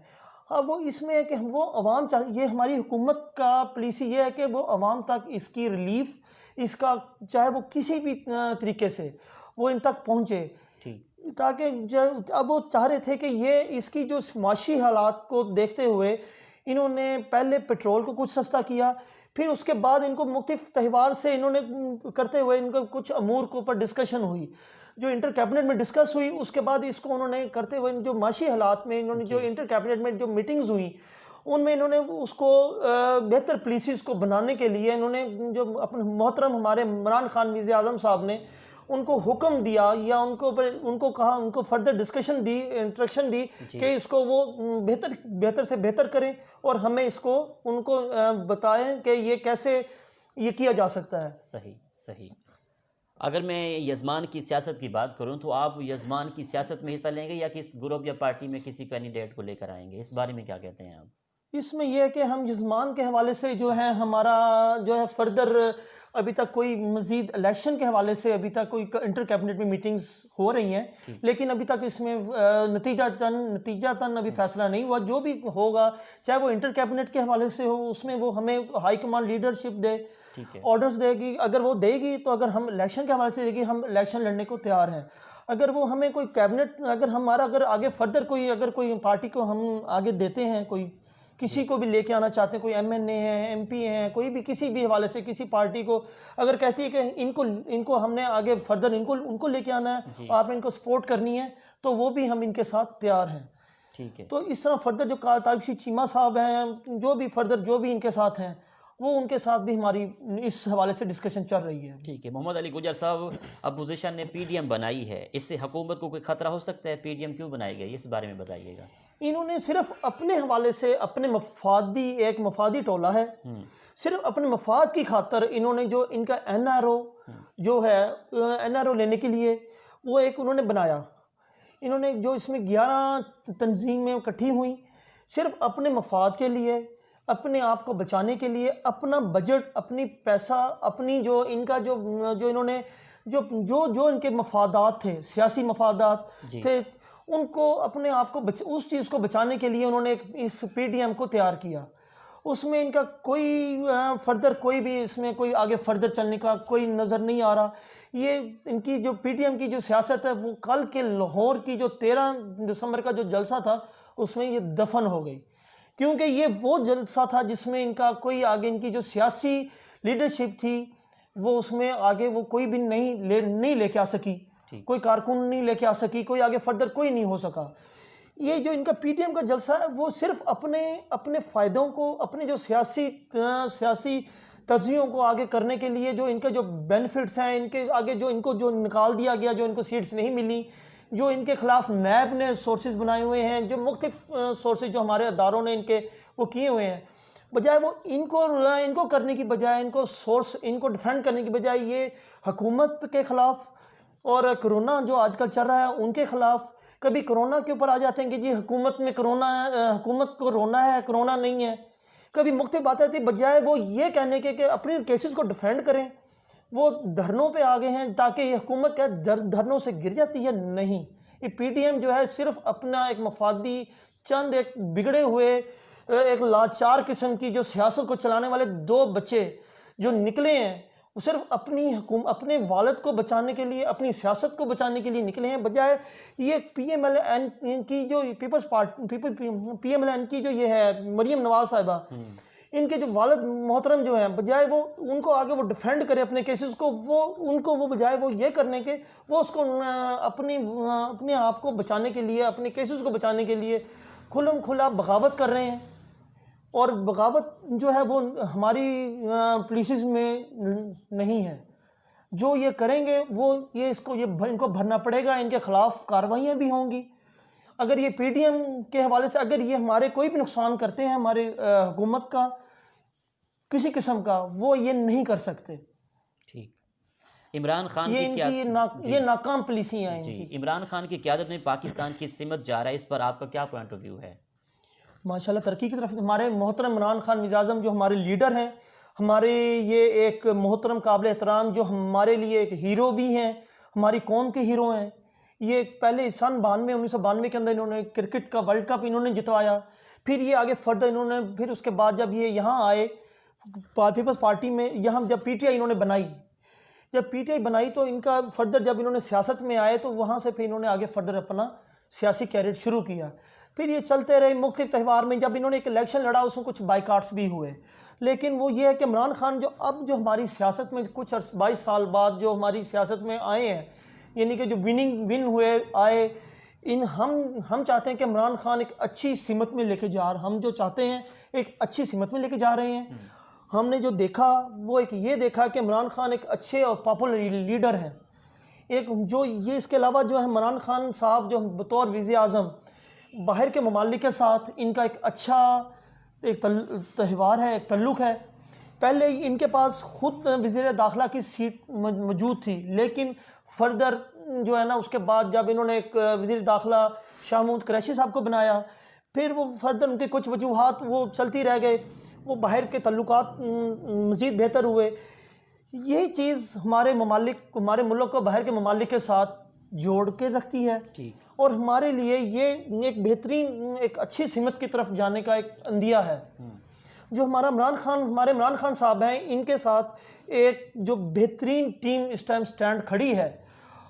اب وہ اس میں ہے کہ وہ عوام یہ ہماری حکومت کا پالیسی یہ ہے کہ وہ عوام تک اس کی ریلیف اس کا چاہے وہ کسی بھی طریقے سے وہ ان تک پہنچے، تاکہ اب وہ چاہ رہے تھے کہ یہ اس کی جو معاشی حالات کو دیکھتے ہوئے انہوں نے پہلے پیٹرول کو کچھ سستا کیا، پھر اس کے بعد ان کو مختلف تہوار سے انہوں نے کرتے ہوئے ان کو کچھ امور کے اوپر ڈسکشن ہوئی جو انٹر کیبنٹ میں ڈسکس ہوئی. اس کے بعد اس کو انہوں نے کرتے ہوئے جو معاشی حالات میں انہوں نے جو انٹر کیبنٹ میں جو میٹنگز ہوئیں ان میں انہوں نے اس کو بہتر پالیسیز کو بنانے کے لیے انہوں نے جو اپنے محترم ہمارے عمران خان وزیر اعظم صاحب نے ان کو حکم دیا یا ان کو کہا ان کو فردر ڈسکشن دی انسٹرکشن دی کہ اس کو وہ بہتر سے بہتر کریں اور ہمیں اس کو ان کو بتائیں کہ یہ کیسے یہ کیا جا سکتا ہے. صحیح. اگر میں یزمان کی سیاست کی بات کروں تو آپ یزمان کی سیاست میں حصہ لیں گے یا کس گروپ یا پارٹی میں کسی کینڈیڈیٹ کو لے کر آئیں گے، اس بارے میں کیا کہتے ہیں آپ؟ اس میں یہ ہے کہ ہم یزمان کے حوالے سے جو ہے ہمارا جو ہے فردر ابھی تک کوئی مزید الیکشن کے حوالے سے ابھی تک کوئی انٹر کیبنٹ میں میٹنگز ہو رہی ہیں لیکن ابھی تک اس میں نتیجہ تن ابھی فیصلہ نہیں ہوا. جو بھی ہوگا چاہے وہ انٹر کیبنٹ کے حوالے سے ہو اس میں وہ ہمیں ہائی کمانڈ لیڈرشپ دے، آرڈرز دے گی، اگر وہ دے گی تو اگر ہم الیکشن کے حوالے سے دے گی ہم الیکشن لڑنے کو تیار ہیں. اگر وہ ہمیں کوئی کیبنٹ اگر آگے فردر اگر کوئی پارٹی کو ہم آگے دیتے ہیں، کوئی کسی کو بھی لے کے آنا چاہتے ہیں، کوئی ایم این اے ہیں، ایم پی ہیں، کوئی بھی کسی بھی حوالے سے کسی پارٹی کو اگر کہتی ہے کہ ان کو ہم نے آگے فردر ان کو لے کے آنا ہے، آپ ان کو سپورٹ کرنی ہے تو وہ بھی ہم ان کے ساتھ تیار ہیں. تو اس طرح فردر جو طارق شیر چیمہ صاحب ہیں جو بھی ان کے ساتھ ہیں وہ ان کے ساتھ بھی ہماری اس حوالے سے ڈسکشن چل رہی ہے. ٹھیک ہے. محمد علی گجر صاحب، اپوزیشن نے پی ڈی ایم بنائی ہے، اس سے حکومت کو کوئی خطرہ ہو سکتا ہے؟ پی ڈی ایم کیوں بنائی گئی اس بارے میں بتائیے گا. انہوں نے صرف اپنے حوالے سے اپنے مفادی ٹولہ ہے، صرف اپنے مفاد کی خاطر انہوں نے جو ان کا این آر او جو ہے این آر او لینے کے لیے وہ ایک انہوں نے بنایا. انہوں نے جو اس میں 11 تنظیمیں اکٹھی ہوئیں صرف اپنے مفاد کے لیے، اپنے آپ کو بچانے کے لیے، اپنا بجٹ، اپنی پیسہ، اپنی جو ان کا جو انہوں نے جو ان کے مفادات تھے، سیاسی مفادات تھے، ان کو اپنے آپ کو اس چیز کو بچانے کے لیے انہوں نے اس پی ٹی ایم کو تیار کیا. اس میں ان کا کوئی فردر کوئی بھی اس میں کوئی آگے فردر چلنے کا کوئی نظر نہیں آ رہا. یہ ان کی جو پی ٹی ایم کی جو سیاست ہے وہ کل کے لاہور کی جو 13 دسمبر کا جو جلسہ تھا اس میں یہ دفن ہو گئی، کیونکہ یہ وہ جلسہ تھا جس میں ان کا کوئی آگے ان کی جو سیاسی لیڈرشپ تھی وہ اس میں آگے وہ کوئی بھی نہیں لے کے آ سکی، کوئی کارکن نہیں لے کے آ سکی، کوئی آگے فردر کوئی نہیں ہو سکا. یہ جو ان کا پی ٹی ایم کا جلسہ ہے وہ صرف اپنے فائدوں کو، اپنے جو سیاسی تجزیوں کو آگے کرنے کے لیے، جو ان کے جو بینیفٹس ہیں ان کے آگے، جو ان کو جو نکال دیا گیا، جو ان کو سیٹس نہیں ملی، جو ان کے خلاف نیب نے سورسز بنائے ہوئے ہیں، جو مختلف سورسز جو ہمارے اداروں نے ان کے وہ کیے ہوئے ہیں، بجائے وہ ان کو کرنے کی بجائے، ان کو ڈیفینڈ کرنے کی بجائے یہ حکومت کے خلاف اور کرونا جو آج کل چل رہا ہے ان کے خلاف، کبھی کرونا کے اوپر آ جاتے ہیں کہ جی حکومت میں کرونا ہے، حکومت کو رونا ہے، کرونا نہیں ہے. کبھی مختلف باتیں تھی، بجائے وہ یہ کہنے کے کہ اپنی کیسز کو ڈیفینڈ کریں، وہ دھرنوں پہ آگے ہیں تاکہ یہ حکومت کیا دھرنوں سے گر جاتی ہے. نہیں، یہ پی ٹی ایم جو ہے صرف اپنا ایک مفادی چند ایک بگڑے ہوئے ایک لاچار قسم کی جو سیاست کو چلانے والے 2 بچے جو نکلے ہیں، وہ صرف اپنے والد کو بچانے کے لیے، اپنی سیاست کو بچانے کے لیے نکلے ہیں، بجائے یہ پی ایم ایل این کی جو پی ایم ایل این کی جو یہ ہے مریم نواز صاحبہ، ان کے جو والد محترم جو ہیں، بجائے وہ ان کو آگے وہ ڈیفینڈ کرے اپنے کیسز کو، وہ بجائے وہ یہ کرنے کے وہ اس کو اپنے آپ کو بچانے کے لیے، اپنے کیسز کو بچانے کے لیے کھلم کھلا بغاوت کر رہے ہیں. اور بغاوت جو ہے وہ ہماری پولیسز میں نہیں ہے. جو یہ کریں گے وہ ان کو بھرنا پڑے گا، ان کے خلاف کارروائیاں بھی ہوں گی. اگر یہ پی ٹی ایم کے حوالے سے اگر یہ ہمارے کوئی بھی نقصان کرتے ہیں ہمارے حکومت کا کسی قسم کا، وہ یہ نہیں کر سکتے. ٹھیک. عمران خان یہ ناکام پالیسیاں ہیں. جی، عمران خان کی قیادت میں پاکستان کی سمت جا رہا ہے، اس پر آپ کا کیا پوائنٹ آف ویو ہے؟ ماشاءاللہ ترقی کی طرف ہمارے محترم عمران خان وزیر اعظم جو ہمارے لیڈر ہیں، ہمارے یہ ایک محترم قابل احترام جو ہمارے لیے ایک ہیرو بھی ہیں، ہماری قوم کے ہیرو ہیں. یہ پہلے سن 1992 کے اندر انہوں نے کرکٹ کا ورلڈ کپ انہوں نے جتوایا. پھر یہ آگے فردر انہوں نے پھر اس کے بعد جب یہ یہاں آئے پیپلز پارٹی میں، یہاں جب پی ٹی آئی انہوں نے بنائی تو ان کا فردر جب انہوں نے سیاست میں آئے تو وہاں سے پھر انہوں نے آگے فردر اپنا سیاسی کیریئر شروع کیا. پھر یہ چلتے رہے مختلف تہوار میں. جب انہوں نے ایک الیکشن لڑا اس میں کچھ بائیکاٹس بھی ہوئے، لیکن وہ یہ ہے کہ عمران خان جو اب جو ہماری سیاست میں کچھ 22 سال بعد جو ہماری سیاست میں آئے ہیں، یعنی کہ جو ون ہوئے آئے، ہم چاہتے ہیں کہ عمران خان ایک اچھی سمت میں لے کے ہم جو چاہتے ہیں ایک اچھی سمت میں لے کے جا رہے ہیں. ہم نے جو دیکھا وہ ایک یہ دیکھا کہ عمران خان ایک اچھے اور پاپولر لیڈر ہیں. ایک جو یہ اس کے علاوہ جو ہے عمران خان صاحب جو بطور وزیر اعظم باہر کے ممالک کے ساتھ ان کا ایک اچھا ایک تہوار ہے، ایک تعلق ہے. پہلے ان کے پاس خود وزیر داخلہ کی سیٹ موجود تھی، لیکن فردر جو ہے نا اس کے بعد جب انہوں نے ایک وزیر داخلہ شاہ محمود قریشی صاحب کو بنایا، پھر وہ فردر ان کے کچھ وجوہات وہ چلتی رہ گئے، وہ باہر کے تعلقات مزید بہتر ہوئے. یہی چیز ہمارے ملک کو باہر کے ممالک کے ساتھ جوڑ کے رکھتی ہے، اور ہمارے لیے یہ ایک بہترین ایک اچھی سمت کی طرف جانے کا ایک اندیہ ہے. جو ہمارے عمران خان صاحب ہیں، ان کے ساتھ ایک جو بہترین ٹیم اس ٹائم سٹینڈ کھڑی ہے،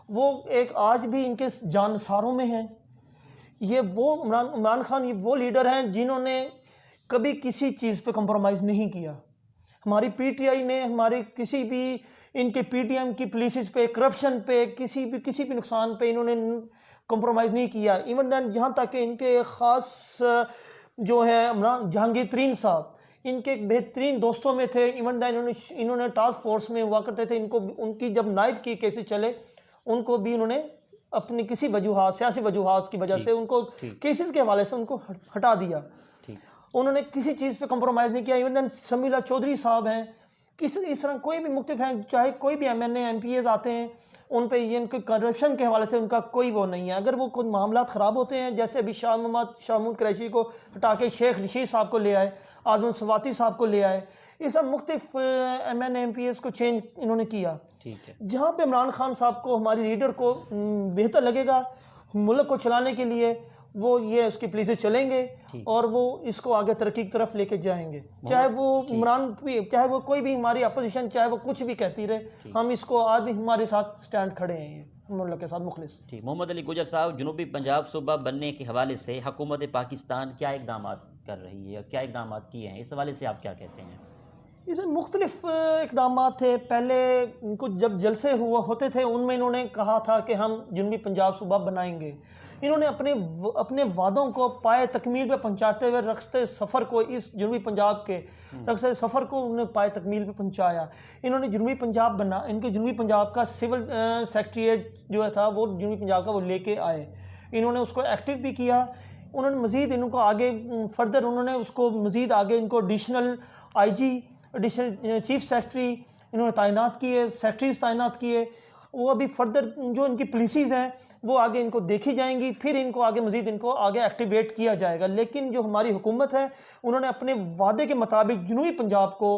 وہ ایک آج بھی ان کے جانثاروں میں ہیں. یہ وہ عمران خان یہ وہ لیڈر ہیں جنہوں نے کبھی کسی چیز پہ کمپرومائز نہیں کیا. ہماری پی ٹی آئی نے ہماری کسی بھی ان کے پی ٹی ایم کی پولیسز پہ، کرپشن پہ، کسی بھی نقصان پہ انہوں نے کمپرومائز نہیں کیا. ایون دین یہاں تک کہ ان کے خاص جو ہے جہانگیر ترین صاحب ان کے بہترین دوستوں میں تھے. ایون دین انہوں نے ٹاسک فورس میں ہوا کرتے تھے. ان کی جب نائب کی کیسز چلے ان کو بھی انہوں نے اپنی کسی سیاسی وجوہات کی وجہ سے ان کو کیسز کے حوالے سے ان کو ہٹا دیا. انہوں نے کسی چیز پہ کمپرومائز نہیں کیا. ایون دین سمیلا چودھری صاحب ہیں، اس طرح کوئی بھی مختلف ہیں، چاہے کوئی بھی M N A M P As آتے ہیں، ان پہ یہ ان کے کرپشن کے حوالے سے ان کا کوئی وہ نہیں ہے. اگر وہ کوئی معاملات خراب ہوتے ہیں، جیسے ابھی شاہ محمود قریشی کو ہٹا کے شیخ رشید صاحب کو لے آئے، آدم سواتی صاحب کو لے آئے، یہ سب مختلف M N M P S کو چینج انہوں نے کیا. ٹھیک ہے. جہاں پہ عمران خان صاحب کو، ہمارے لیڈر کو بہتر لگے گا ملک کو چلانے کے لیے، وہ یہ اس کی پلیسز چلیں گے اور وہ اس کو آگے ترقی کی طرف لے کے جائیں گے. چاہے وہ عمران، چاہے وہ کوئی بھی ہماری اپوزیشن، چاہے وہ کچھ بھی کہتی رہے، ہم اس کو آج بھی ہمارے ساتھ سٹینڈ کھڑے ہیں، ملک کے ساتھ مخلص. ٹھیک. محمد علی گجر صاحب، جنوبی پنجاب صوبہ بننے کے حوالے سے حکومت پاکستان کیا اقدامات کر رہی ہے، کیا اقدامات کیے ہیں، اس حوالے سے آپ کیا کہتے ہیں؟ اس میں مختلف اقدامات تھے. پہلے کچھ جب جلسے ہوتے تھے، ان میں انہوں نے کہا تھا کہ ہم جنوبی پنجاب صوبہ بنائیں گے. انہوں نے اپنے وعدوں کو پائے تکمیل پہ پہنچاتے ہوئے رخصت سفر کو، اس جنوبی پنجاب کے رخصت سفر کو انہوں نے پائے تکمیل پہ پہنچایا. انہوں نے جنوبی پنجاب ان کے جنوبی پنجاب کا سول سیکریٹریٹ جو تھا وہ جنوبی پنجاب کا وہ لے کے آئے. انہوں نے اس کو ایکٹیو بھی کیا. انہوں نے مزید ان کو آگے فردر انہوں نے اس کو مزید آگے ان کو additional I G, additional chief secretary انہوں نے تعینات کیے، سیکرٹریز تعینات کیے. وہ ابھی فردر جو ان کی پالیسیز ہیں وہ آگے ان کو دیکھی جائیں گی، پھر ان کو آگے مزید ان کو آگے ایکٹیویٹ کیا جائے گا. لیکن جو ہماری حکومت ہے، انہوں نے اپنے وعدے کے مطابق جنوبی پنجاب کو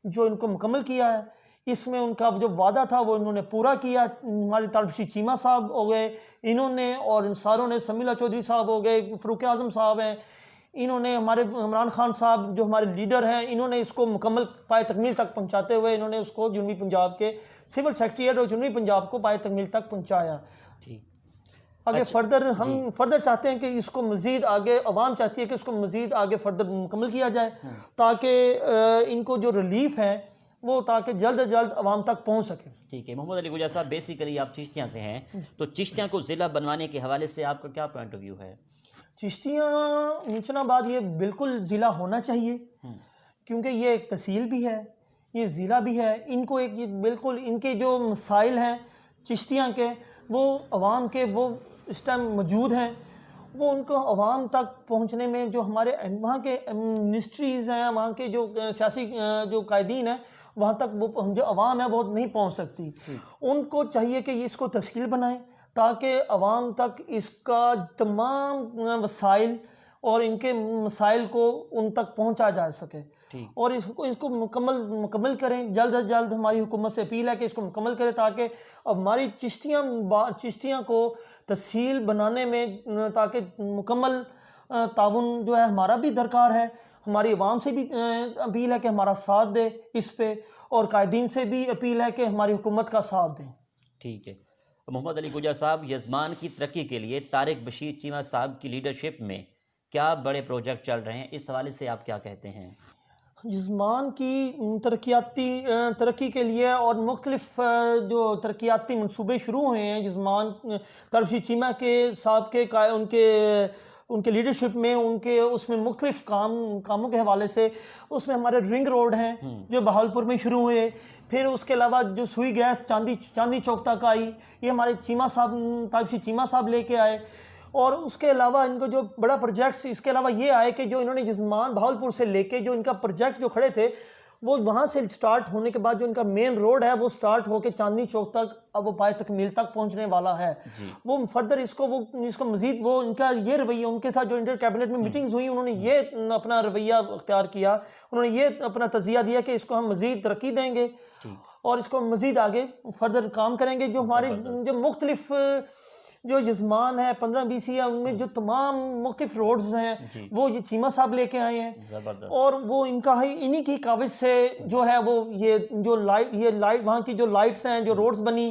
جو ان کو مکمل کیا ہے. اس میں ان کا جو وعدہ تھا وہ انہوں نے پورا کیا. ہمارے طالب چیمہ صاحب ہو گئے انہوں نے، اور ان ساروں نے، سمیلہ چودھری صاحب ہو گئے، فاروق اعظم صاحب ہیں، انہوں نے، ہمارے عمران خان صاحب جو ہمارے لیڈر ہیں، انہوں نے اس کو مکمل پائے تکمیل تک پہنچاتے ہوئے انہوں نے اس کو جنوبی پنجاب کے سول سیکریٹریٹ اور جنوبی پنجاب کو پائے تکمیل تک پہنچایا. آگے فردر ہم فردر چاہتے ہیں کہ اس کو مزید آگے، عوام چاہتی ہے کہ اس کو مزید آگے فردر مکمل کیا جائے، تاکہ ان کو جو ریلیف ہے وہ تاکہ جلد از جلد عوام تک پہنچ سکے. ٹھیک ہے. محمد علی گجر صاحب، بیسیکلی آپ چشتیاں سے ہیں، تو چشتیاں کو ضلع بنوانے کے حوالے سے آپ کا کیا پوائنٹ آف ویو ہے؟ چشتیاں نیچنا بعد یہ بالکل ضلع ہونا چاہیے، کیونکہ یہ ایک تحصیل بھی ہے، یہ ضلع بھی ہے. ان کو ایک بالکل ان کے جو مسائل ہیں چشتیاں کے، وہ عوام کے وہ اس ٹائم موجود ہیں. وہ ان کو عوام تک پہنچنے میں جو ہمارے وہاں کے منسٹریز ہیں، وہاں کے جو سیاسی جو قائدین ہیں، وہاں تک وہ جو عوام ہے وہ نہیں پہنچ سکتی. ان کو چاہیے کہ اس کو تحصیل بنائیں تاکہ عوام تک اس کا تمام وسائل اور ان کے مسائل کو ان تک پہنچا جا سکے، اور اس کو مکمل کریں. جلد از جلد ہماری حکومت سے اپیل ہے کہ اس کو مکمل کرے، تاکہ ہماری چشتیاں کو تحصیل بنانے میں تاکہ مکمل تعاون جو ہے ہمارا بھی درکار ہے. ہماری عوام سے بھی اپیل ہے کہ ہمارا ساتھ دے اس پہ، اور قائدین سے بھی اپیل ہے کہ ہماری حکومت کا ساتھ دیں. ٹھیک ہے. محمد علی گجر صاحب، یزمان کی ترقی کے لیے طارق بشیر چیمہ صاحب کی لیڈرشپ میں کیا بڑے پروجیکٹ چل رہے ہیں، اس حوالے سے آپ کیا کہتے ہیں؟ یزمان کی ترقی کے لیے اور مختلف جو ترقیاتی منصوبے شروع ہوئے ہیں یزمان طارق بشیر چیمہ کے صاحب کے ان کے لیڈرشپ میں، اس میں مختلف کاموں کے حوالے سے، اس میں ہمارے رنگ روڈ ہیں جو بہاولپور میں شروع ہوئے. پھر اس کے علاوہ جو سوئی گیس چاندی چوک تک آئی، یہ ہمارے چیمہ صاحب، طارق بشیر چیمہ صاحب لے کے آئے. اور اس کے علاوہ ان کو جو بڑا پروجیکٹس اس کے علاوہ یہ آئے کہ جو انہوں نے یزمان بہاولپور سے لے کے جو ان کا پروجیکٹ جو کھڑے تھے، وہ وہاں سے سٹارٹ ہونے کے بعد جو ان کا مین روڈ ہے وہ سٹارٹ ہو کے چاندنی چوک تک اب وہ پائے تکمیل تک پہنچنے والا ہے. وہ فردر اس کو مزید وہ ان کا یہ رویہ، ان کے ساتھ جو انٹر کیبنٹ میں میٹنگز ہوئی، انہوں نے یہ اپنا رویہ اختیار کیا، انہوں نے یہ اپنا تجزیہ دیا کہ اس کو ہم مزید ترقی دیں گے اور اس کو مزید آگے فردر کام کریں گے. جو ہمارے جو مختلف جو یزمان ہے 15-20 ہے، ان میں جو تمام مختلف روڈز ہیں وہ یہ چیمہ صاحب لے کے آئے ہیں، اور وہ انہی کی کاوش سے جو ہے وہ یہ لائٹ وہاں کی جو لائٹس ہیں، جو روڈز بنی،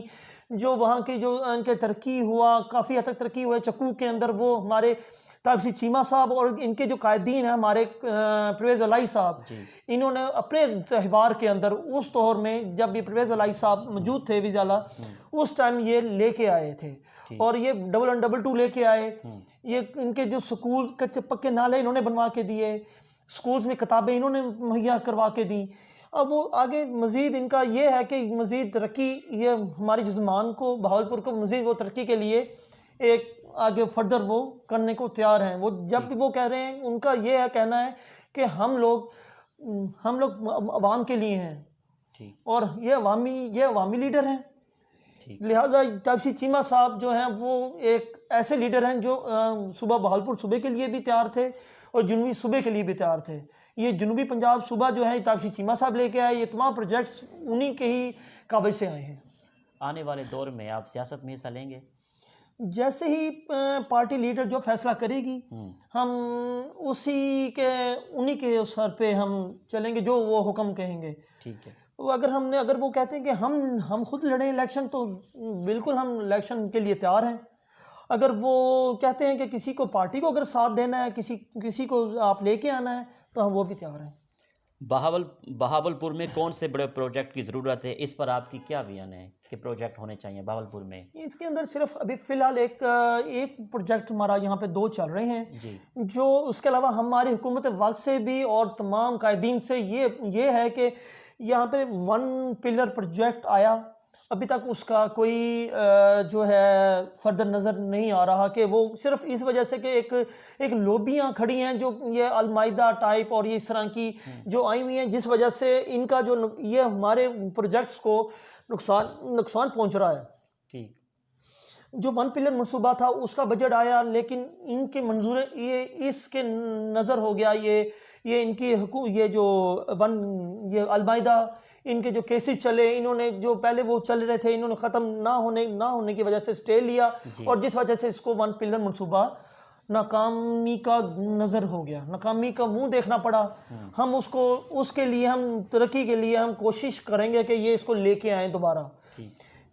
جو وہاں کی جو ان کے ترقی ہوا، کافی حد تک ترقی ہوئے. چکو کے اندر وہ ہمارے طارق بشیر چیمہ صاحب اور ان کے جو قائدین ہیں ہمارے پرویز الہی صاحب، انہوں نے اپنے تہوار کے اندر اس دور میں جب یہ پرویز الہی صاحب موجود تھے وزالہ، اس ٹائم یہ لے کے آئے تھے، اور یہ 1-1-2 لے کے آئے. یہ ان کے جو سکول کچے پکے نالے انہوں نے بنوا کے دیے، سکولز میں کتابیں انہوں نے مہیا کروا کے دیں. اب وہ آگے مزید ان کا یہ ہے کہ مزید ترقی، یہ ہمارے یزمان کو، بہاولپور کو مزید وہ ترقی کے لیے ایک آگے فردر وہ کرنے کو تیار ہیں. وہ جب بھی وہ کہہ رہے ہیں، ان کا یہ ہے کہنا ہے کہ ہم لوگ عوام کے لیے ہیں، اور یہ عوامی لیڈر ہیں. لہٰذا تابشی چیمہ صاحب جو ہیں وہ ایک ایسے لیڈر ہیں جو صوبہ بہاولپور صوبے کے لیے بھی تیار تھے اور جنوبی صوبے کے لیے بھی تیار تھے. یہ جنوبی پنجاب صوبہ جو ہے تابشی چیمہ صاحب لے کے آئے. یہ تمام پروجیکٹس انہی کے ہی کاوش سے آئے ہیں. آنے والے دور میں آپ سیاست میں حصہ لیں گے؟ جیسے ہی پارٹی لیڈر جو فیصلہ کرے گی ہم انہی کے سر پہ ہم چلیں گے جو وہ حکم کہیں گے. ٹھیک ہے. اگر وہ کہتے ہیں کہ ہم خود لڑیں الیکشن تو بالکل ہم الیکشن کے لیے تیار ہیں. اگر وہ کہتے ہیں کہ کسی کو پارٹی کو اگر ساتھ دینا ہے, کسی کو آپ لے کے آنا ہے تو ہم وہ بھی تیار ہیں. بہاولپور میں کون سے بڑے پروجیکٹ کی ضرورت ہے؟ اس پر آپ کی کیا بیان ہے کہ پروجیکٹ ہونے چاہیے بہاولپور میں؟ اس کے اندر صرف ابھی فی الحال ایک پروجیکٹ ہمارا یہاں پہ 2 چل رہے ہیں جی. جو اس کے علاوہ ہماری حکومت وقت سے بھی اور تمام قائدین سے یہ ہے کہ یہاں پہ 1 پلر پروجیکٹ آیا. ابھی تک اس کا کوئی جو ہے فردر نظر نہیں آ رہا کہ وہ صرف اس وجہ سے کہ ایک لوبیاں کھڑی ہیں جو یہ المائدہ ٹائپ اور یہ اس طرح کی جو آئی ہوئی ہیں, جس وجہ سے ان کا جو یہ ہمارے پروجیکٹس کو نقصان پہنچ رہا ہے. ٹھیک. جو 1 پلر منصوبہ تھا اس کا بجٹ آیا لیکن ان کے منظور یہ اس کے نظر ہو گیا یہ ان کی یہ جو یہ المائدہ ان کے جو کیسز چلے, انہوں نے جو پہلے وہ چل رہے تھے انہوں نے ختم نہ ہونے کی وجہ سے اسٹے لیا اور جس وجہ سے اس کو 1 پلر منصوبہ ناکامی کا نظر ہو گیا, ناکامی کا منہ دیکھنا پڑا. ہم اس کے لیے ہم ترقی کے لیے ہم کوشش کریں گے کہ یہ اس کو لے کے آئیں دوبارہ,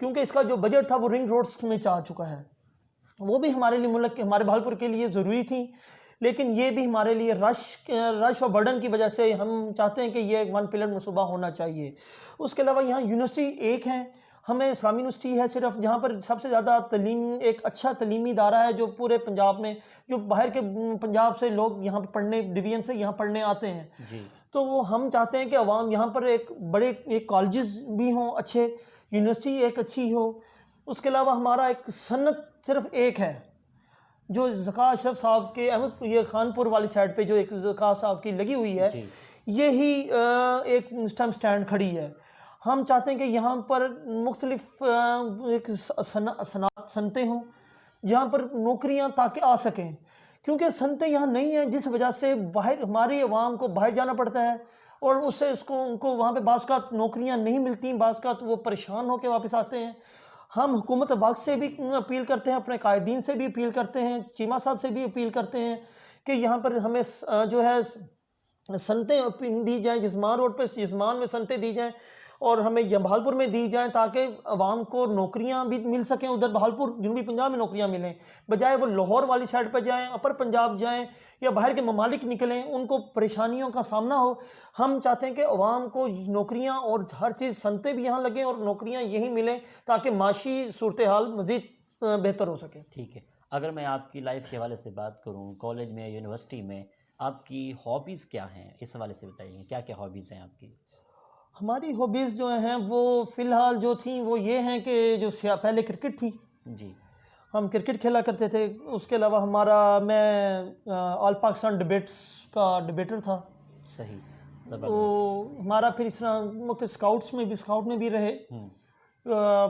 کیونکہ اس کا جو بجٹ تھا وہ رنگ روڈز میں چاہ چکا ہے. وہ بھی ہمارے لیے ہمارے بہاولپور کے لیے ضروری تھی, لیکن یہ بھی ہمارے لیے رش اور برڈن کی وجہ سے ہم چاہتے ہیں کہ یہ 1 پلر منصوبہ ہونا چاہیے. اس کے علاوہ یہاں یونیورسٹی ایک ہے, ہمیں اسلامی یونیورسٹی ہے صرف, جہاں پر سب سے زیادہ ایک اچھا تعلیمی ادارہ ہے جو پورے پنجاب میں, جو باہر کے پنجاب سے لوگ یہاں پر پڑھنے ڈویژن سے یہاں پڑھنے آتے ہیں. تو وہ ہم چاہتے ہیں کہ عوام یہاں پر ایک کالجز بھی ہوں اچھے, یونیورسٹی ایک اچھی ہو. اس کے علاوہ ہمارا ایک صنعت صرف ایک ہے جو ذکا اشرف صاحب کے یہ خانپور والی سائڈ پہ جو ایک ذکا صاحب کی لگی ہوئی ہے, یہی ایک سٹینڈ کھڑی ہے. ہم چاہتے ہیں کہ یہاں پر مختلف ایک صنعتیں ہوں جہاں پر نوکریاں تاکہ آ سکیں, کیونکہ صنعتیں یہاں نہیں ہیں جس وجہ سے ہماری عوام کو باہر جانا پڑتا ہے اور اس سے ان کو وہاں پہ بعض اوقات نوکریاں نہیں ملتی, بعض اوقات وہ پریشان ہو کے واپس آتے ہیں. ہم حکومت وقت سے بھی اپیل کرتے ہیں, اپنے قائدین سے بھی اپیل کرتے ہیں, چیمہ صاحب سے بھی اپیل کرتے ہیں کہ یہاں پر ہمیں جو ہے صنعتیں دی جائیں, جسمان روڈ پہ جسمان میں صنعتیں دی جائیں اور ہمیں بہاولپور میں دی جائیں تاکہ عوام کو نوکریاں بھی مل سکیں. ادھر بہاولپور جنوبی پنجاب میں نوکریاں ملیں, بجائے وہ لاہور والی سائڈ پہ جائیں, اپر پنجاب جائیں یا باہر کے ممالک نکلیں, ان کو پریشانیوں کا سامنا ہو. ہم چاہتے ہیں کہ عوام کو نوکریاں اور ہر چیز صنعتیں بھی یہاں لگیں اور نوکریاں یہیں ملیں تاکہ معاشی صورتحال مزید بہتر ہو سکے. ٹھیک ہے. اگر میں آپ کی لائف کے حوالے سے بات کروں, کالج میں, یونیورسٹی میں, آپ کی ہابیز کیا ہیں؟ اس حوالے سے بتائیے کیا کیا ہابیز ہیں آپ کی؟ ہماری ہابیز جو ہیں وہ فی الحال جو تھیں وہ یہ ہیں کہ جو پہلے کرکٹ تھی, جی, ہم کرکٹ کھیلا کرتے تھے. اس کے علاوہ میں آل پاکستان ڈبیٹس کا ڈبیٹر تھا. صحیح, تو ہمارا پھر اس طرح مختلف اسکاؤٹ میں بھی رہے,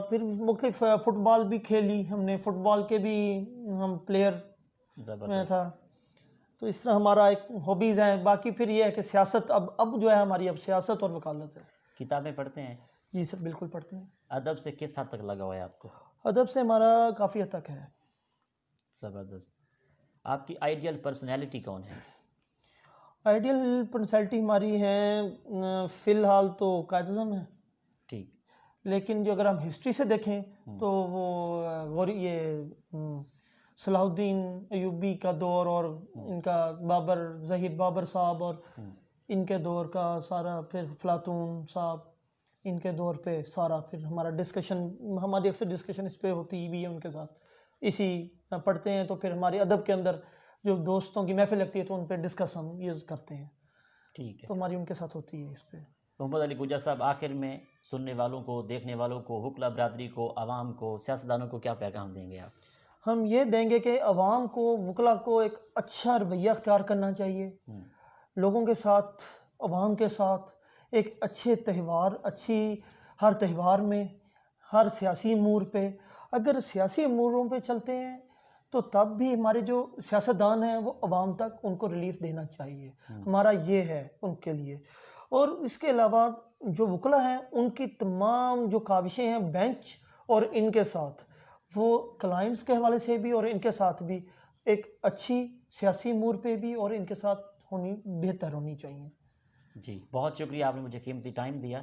پھر مختلف فٹ بال بھی کھیلی ہم نے, فٹ بال کے بھی ہم پلیئر میں تھا. تو اس طرح ہمارا ایک ہابیز ہیں. باقی پھر یہ ہے کہ سیاست اب جو ہے ہماری اب سیاست اور وکالت ہے. کتابیں پڑھتے ہیں؟ جی سر, بالکل پڑھتے ہیں. ادب سے کس حد تک لگا ہوا ہے آپ کو؟ ادب سے ہمارا کافی حد تک ہے. زبردست. آپ کی آئیڈیل پرسنالٹی کون ہے؟ آئیڈیل پرسنالٹی ہماری ہے فی الحال تو قائد اعظم ہے. ٹھیک. لیکن جو اگر ہم ہسٹری سے دیکھیں تو وہ یہ صلاح الدین ایوبی کا دور اور ان کا ظہیر بابر صاحب اور ان کے دور کا سارا, پھر فلاطون صاحب ان کے دور پہ سارا, پھر ہماری اکثر ڈسکشن اس پہ ہوتی بھی ہے ان کے ساتھ. اسی پڑھتے ہیں تو پھر ہماری ادب کے اندر جو دوستوں کی محفل لگتی ہے تو ان پہ ڈسکس ہم یوز کرتے ہیں. ٹھیک ہے. تو ہماری ان کے ساتھ ہوتی ہے اس پہ. محمد علی گجر صاحب, آخر میں سننے والوں کو, دیکھنے والوں کو, وکلا برادری کو, عوام کو, سیاستدانوں کو کیا پیغام دیں گے آپ؟ ہم یہ دیں گے کہ عوام کو, وکلا کو ایک اچھا رویہ اختیار کرنا چاہیے. لوگوں کے ساتھ, عوام کے ساتھ ایک اچھے تہوار, ہر تہوار میں, ہر سیاسی امور پہ. اگر سیاسی اموروں پہ چلتے ہیں تو تب بھی ہمارے جو سیاستدان ہیں وہ عوام تک ان کو ریلیف دینا چاہیے. ہمارا یہ ہے ان کے لیے. اور اس کے علاوہ جو وکلا ہیں ان کی تمام جو کاوشیں ہیں بینچ اور ان کے ساتھ، وہ کلائنٹس کے حوالے سے بھی اور ان کے ساتھ بھی ایک اچھی سیاسی امور پہ بھی اور ان کے ساتھ بہتر ہونی چاہیے. جی بہت شکریہ، آپ نے مجھے قیمتی ٹائم دیا.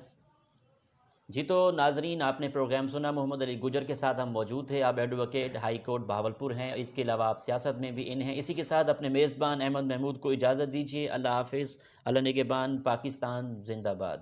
جی تو ناظرین، آپ نے پروگرام سنا. محمد علی گجر کے ساتھ ہم موجود تھے. آپ ایڈوکیٹ ہائی کورٹ بہاولپور ہیں، اس کے علاوہ آپ سیاست میں بھی ان ہیں. اسی کے ساتھ اپنے میزبان احمد محمود کو اجازت دیجیے. اللہ حافظ. اللہ نگہبان. پاکستان زندہ باد.